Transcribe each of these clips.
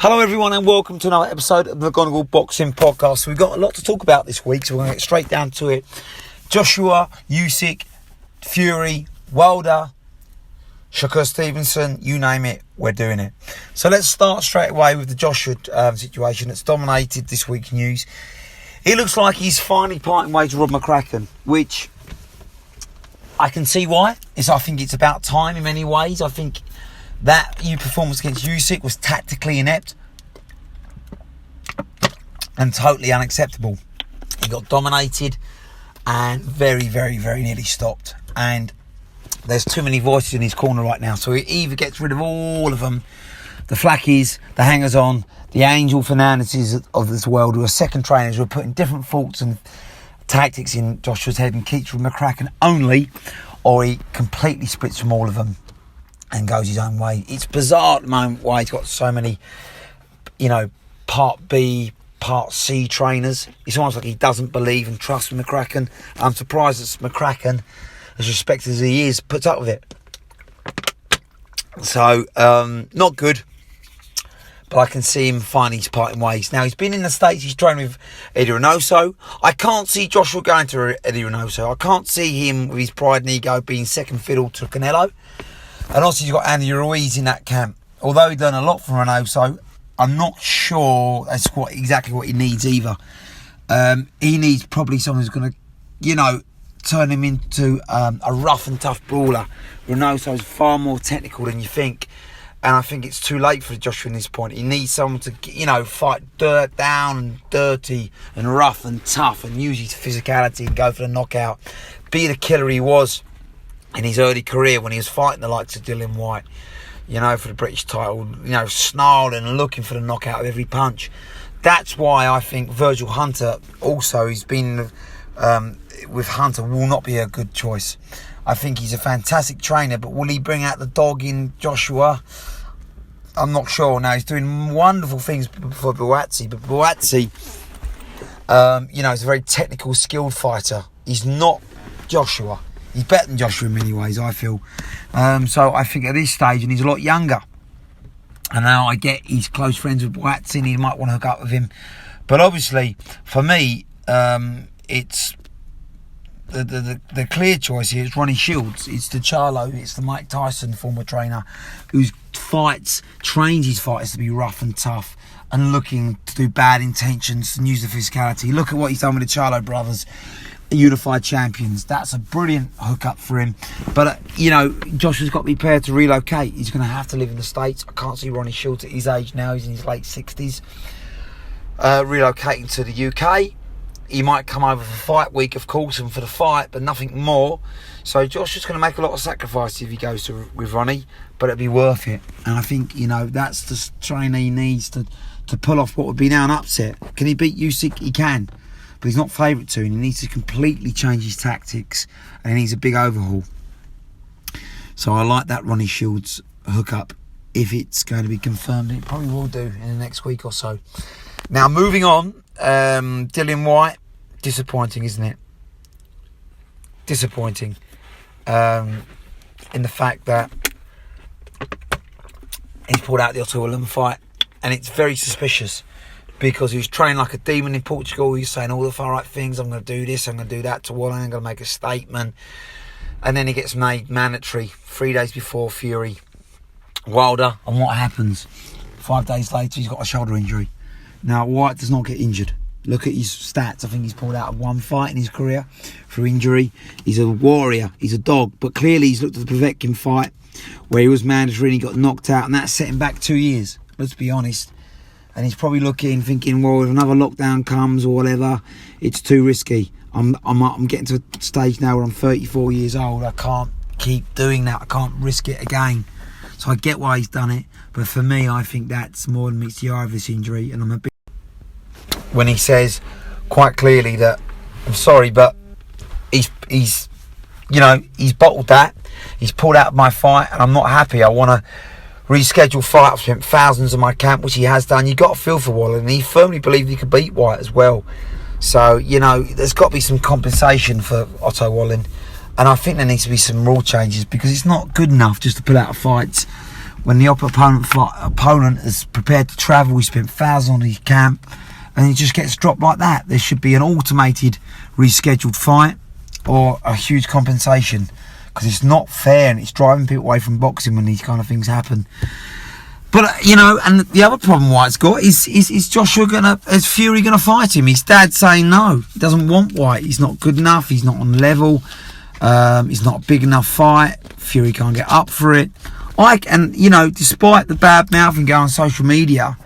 Hello everyone and welcome to another episode of the McGonagall Boxing Podcast. We've got a lot to talk about this week, so we're going to get straight down to it. Joshua, Usyk, Fury, Wilder, Shakur Stevenson, you name it, we're doing it. So let's start straight away with the Joshua situation that's dominated this week's news. It looks like he's finally parting ways with Rob McCracken, which I can see why. I think it's about time in many ways. I think that performance against Usyk was tactically inept and totally unacceptable. He got dominated and very, very, very nearly stopped. And there's too many voices in his corner right now. So he either gets rid of all of them, the Flackies, the hangers-on, the Angel Fernandezes of this world, who are second trainers, who are putting different thoughts and tactics in Joshua's head and keeps with McCracken only, or he completely splits from all of them and goes his own way. It's bizarre at the moment why he's got so many, Part B, Part C trainers. It's almost like he doesn't believe and trust McCracken. I'm surprised that McCracken, as respected as he is, puts up with it. So, not good. But I can see him finding his parting ways. Now, he's been in the States, he's trained with Eddie Reynoso. I can't see Joshua going to Eddie Reynoso. I can't see him, with his pride and ego, being second fiddle to Canelo. And also, you've got Andy Ruiz in that camp. Although he done a lot from Reynoso, I'm not sure that's exactly what he needs either. He needs probably someone who's going to, turn him into a rough and tough brawler. Reynoso's far more technical than you think. And I think it's too late for Joshua at this point. He needs someone to, fight dirt down and dirty and rough and tough and use his physicality and go for the knockout. Be the killer he was in his early career when he was fighting the likes of Dillian Whyte, for the British title, snarling and looking for the knockout of every punch. That's why I think Virgil Hunter also, he's been with Hunter, will not be a good choice. I think he's a fantastic trainer, but will he bring out the dog in Joshua? I'm not sure. Now, he's doing wonderful things for Buatsi, but Buatsi, is a very technical, skilled fighter. He's not Joshua. He's better than Joshua in many ways, I feel. So I think at this stage, and he's a lot younger, and now I get he's close friends with Whyte and he might want to hook up with him. But obviously, for me, it's the clear choice here is Ronnie Shields. It's the Charlo, it's the Mike Tyson former trainer, who trains his fighters to be rough and tough and looking to do bad intentions and use the physicality. Look at what he's done with the Charlo brothers, unified champions. That's a brilliant hookup for him. But Joshua's got to be prepared to relocate. He's going to have to live in the States. I can't see Ronnie Shields at his age now, he's in his late 60s, relocating to the UK. He might come over for fight week, of course, and for the fight, but nothing more. So Joshua's going to make a lot of sacrifices if he goes with Ronnie, but it'll be worth it. And I think that's the trainer he needs to pull off what would be now an upset. Can he beat Usyk? He can, but he's not favourite to, and he needs to completely change his tactics, and he needs a big overhaul. So I like that Ronnie Shields hookup. If it's going to be confirmed, it probably will do in the next week or so. Now, moving on, Dillian Whyte, disappointing, isn't it? Disappointing in the fact that he's pulled out the ottowallin fight, and it's very suspicious. Because he was trained like a demon in Portugal. He was saying all the far right things. I'm going to do this, I'm going to do that to Wallin. I'm going to make a statement. And then he gets made mandatory 3 days before Fury Wilder. And what happens? 5 days later, he's got a shoulder injury. Now, Whyte does not get injured. Look at his stats. I think he's pulled out of one fight in his career for injury. He's a warrior. He's a dog. But clearly, he's looked at the Povetkin fight where he was mandatory and he got knocked out. And that set him back 2 years. Let's be honest. And he's probably thinking, well, if another lockdown comes or whatever, it's too risky. I'm getting to a stage now where I'm 34 years old. I can't keep doing that. I can't risk it again. So I get why he's done it. But for me, I think that's more than meets the eye of this injury. And I'm a bit... When he says quite clearly that, I'm sorry, but he's bottled that. He's pulled out of my fight and I'm not happy. I want to reschedule fight. I've spent thousands in my camp, which he has done. You got to feel for Wallin, and he firmly believed he could beat Whyte as well. So there's got to be some compensation for ottowallin, and I think there needs to be some rule changes, because it's not good enough just to pull out of fights when the opponent is prepared to travel, he spent thousands on his camp, and he just gets dropped like that. There should be an automated rescheduled fight or a huge compensation, because it's not fair and it's driving people away from boxing when these kind of things happen. But, you know, and the other problem Whyte's got is Fury gonna fight him? His dad's saying no, he doesn't want Whyte. He's not good enough, he's not on level, he's not a big enough fight. Fury can't get up for it. And, you know, despite the bad mouthing going on social media,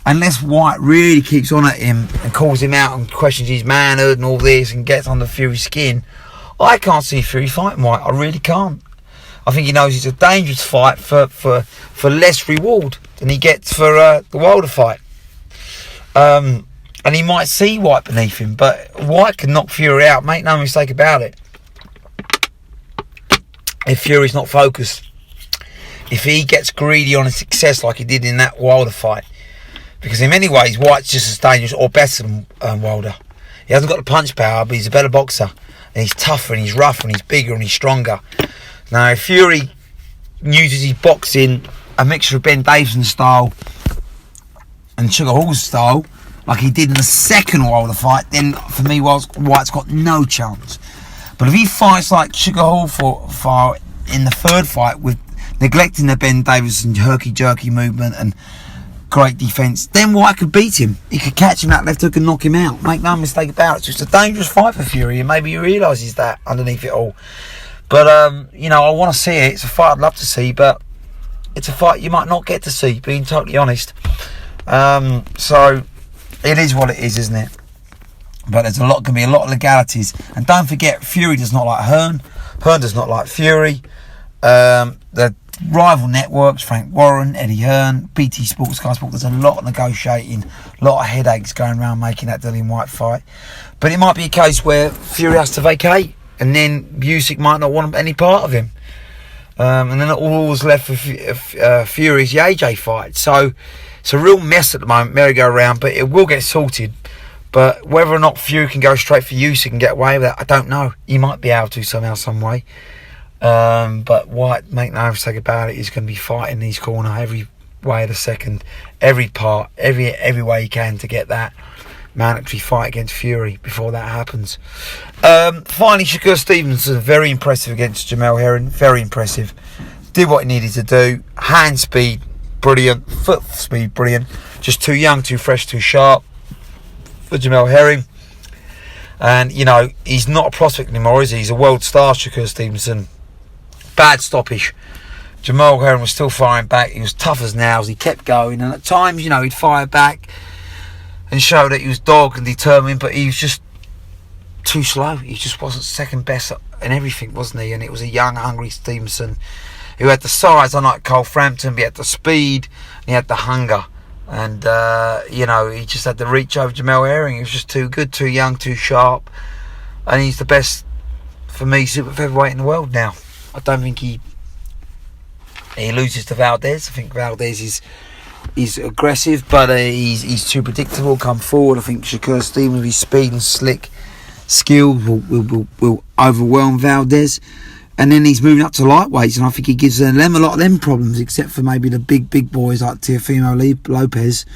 unless Whyte really keeps on at him and calls him out and questions his manhood and all this and gets under Fury's skin, I can't see Fury fighting Whyte. I really can't. I think he knows it's a dangerous fight for less reward than he gets for the Wilder fight. And he might see Whyte beneath him, but Whyte can knock Fury out, make no mistake about it. If Fury's not focused, if he gets greedy on his success like he did in that Wilder fight, because in many ways Whyte's just as dangerous or better than Wilder. He hasn't got the punch power, but he's a better boxer, and he's tougher and he's rougher and he's bigger and he's stronger. Now, if Fury uses his boxing, a mixture of Ben Davison's style and Sugar Hall's style, like he did in the second Wilder fight, then for me, Whyte's got no chance. But if he fights like Sugar Hall for in the third fight, with neglecting the Ben Davison herky-jerky movement and great defence, then Whyte could beat him. He could catch him that left hook and knock him out. Make no mistake about it. It's just a dangerous fight for Fury, and maybe he realises that underneath it all. But, you know, I want to see it. It's a fight I'd love to see, but it's a fight you might not get to see, being totally honest. So, it is what it is, isn't it? But there's going to be a lot of legalities. And don't forget, Fury does not like Hearn. Hearn does not like Fury. The rival networks, Frank Warren, Eddie Hearn, BT Sport, Sky Sports, there's a lot of negotiating, a lot of headaches going around making that Dillian Whyte fight. But it might be a case where Fury has to vacate, and then Usyk might not want any part of him. And then all was left for Fury's the AJ fight. So it's a real mess at the moment, merry-go-round, but it will get sorted. But whether or not Fury can go straight for Usyk and get away with that, I don't know. He might be able to somehow, some way. But Whyte, make no mistake about it, he's going to be fighting his corner every way of the second, every part, every way he can to get that mandatory fight against Fury before that happens. Finally, Shakur Stevenson, very impressive against Jamel Herring, very impressive. Did what he needed to do. Hand speed, brilliant. Foot speed, brilliant. Just too young, too fresh, too sharp for Jamel Herring. And, you know, he's not a prospect anymore, is he? He's a world star, Shakur Stevenson. Bad stoppage. Jamel Herring was still firing back. He was tough as nails. He kept going. And at times, you know, he'd fire back and show that he was dogged and determined, but he was just too slow. He just wasn't second best in everything, wasn't he? And it was a young, hungry Stevenson who had the size, unlike Cole Frampton, but he had the speed and he had the hunger. And, you know, he just had the reach over Jamel Herring. He was just too good, too young, too sharp. And he's the best, for me, super featherweight in the world now. I don't think he loses to Valdez. I think Valdez is aggressive, but he's too predictable. Come forward. I think Shakur Stevenson, with his speed and slick skill, will overwhelm Valdez. And then he's moving up to lightweights, and I think he gives them a lot of them problems, except for maybe the big boys like Teofimo Lopez.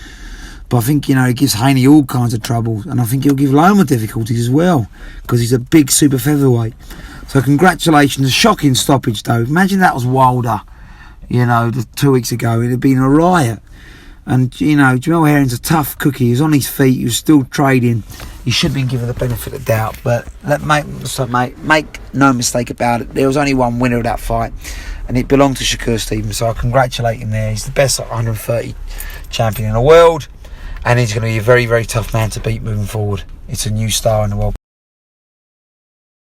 But I think, you know, he gives Haney all kinds of trouble, and I think he'll give Loma difficulties as well, because he's a big super featherweight. So congratulations. A shocking stoppage, though. Imagine that was Wilder, you know, 2 weeks ago. It'd have been a riot. And, you know, Jamel Herring's a tough cookie. He was on his feet. He was still trading. He should have been given the benefit of doubt. But make no mistake about it. There was only one winner of that fight, and it belonged to Shakur Stevenson. So I congratulate him there. He's the best 130 champion in the world, and he's going to be a very, very tough man to beat moving forward. It's a new star in the world.